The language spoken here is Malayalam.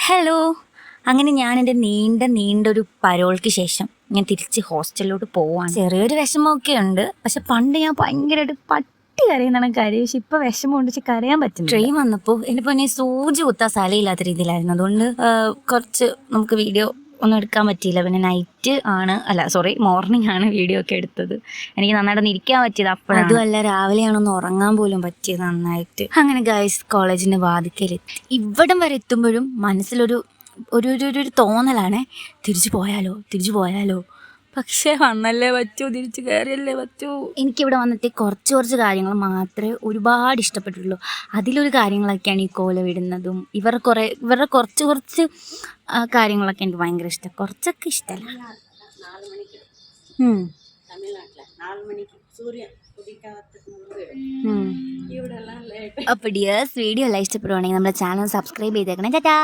ഹലോ. അങ്ങനെ ഞാൻ എൻ്റെ നീണ്ടൊരു പരോൾക്ക് ശേഷം ഞാൻ തിരിച്ച് ഹോസ്റ്റലിലോട്ട് പോവാണ്. ചെറിയൊരു വിഷമമൊക്കെ ഉണ്ട്. പക്ഷെ പണ്ട് ഞാൻ ഭയങ്കരമായിട്ട് പട്ടി കരയുന്നതാണ് കാര്യം. പക്ഷെ ഇപ്പൊ വിഷമമുണ്ട്, പക്ഷെ കരയാൻ പറ്റും. ട്രെയിൻ വന്നപ്പോൾ എൻ്റെ പൊന്നെ സൂചി കുത്താൻ സ്ഥലമില്ലാത്ത രീതിയിലായിരുന്നു. അതുകൊണ്ട് കുറച്ച് നമുക്ക് വീഡിയോ ഒന്നും എടുക്കാൻ പറ്റിയില്ല. പിന്നെ മോർണിംഗ് ആണ് വീഡിയോ ഒക്കെ എടുത്തത്. എനിക്ക് നന്നായിട്ട് ഇരിക്കാൻ പറ്റിയത് അപ്പോഴാണ്. അതുമല്ല രാവിലെയാണൊന്ന് ഉറങ്ങാൻ പോലും പറ്റിയത് നന്നായിട്ട്. അങ്ങനെ ഗൈസ് കോളേജിൻ്റെ വാതിക്കലെത്തി. ഇവിടം വരെ എത്തുമ്പോഴും മനസ്സിലൊരു ഒരു തോന്നലാണ്, തിരിച്ചു പോയാലോ. പക്ഷേ വന്നല്ലേ പറ്റൂ, തിരിച്ചു കയറിയല്ലേ പറ്റൂ. എനിക്കിവിടെ വന്നിട്ട് കുറച്ച് കാര്യങ്ങൾ മാത്രമേ ഒരുപാട് ഇഷ്ടപ്പെട്ടിട്ടുള്ളൂ. അതിലൊരു കാര്യങ്ങളൊക്കെയാണ് ഈ കോല വിടുന്നതും ഇവരുടെ കുറച്ച് കാര്യങ്ങളൊക്കെ എനിക്ക് ഭയങ്കര ഇഷ്ടം. കുറച്ചൊക്കെ ഇഷ്ടമല്ല. 4 மணிக்கு தமிழ்நாட்டில் 4 மணிக்கு சூரியன் உதிக்காததுக்கு முன்பு ഇവിടെ എല്ലാം ലേറ്റ്. അപ്പോൾ ഡിയേഴ്സ് വീഡിയോ എല്ലാം ഇഷ്ടപ്പെടുവാണെങ്കിൽ നമ്മുടെ ചാനൽ സബ്സ്ക്രൈബ് ചെയ്തേക്കണം. ടാറ്റാ.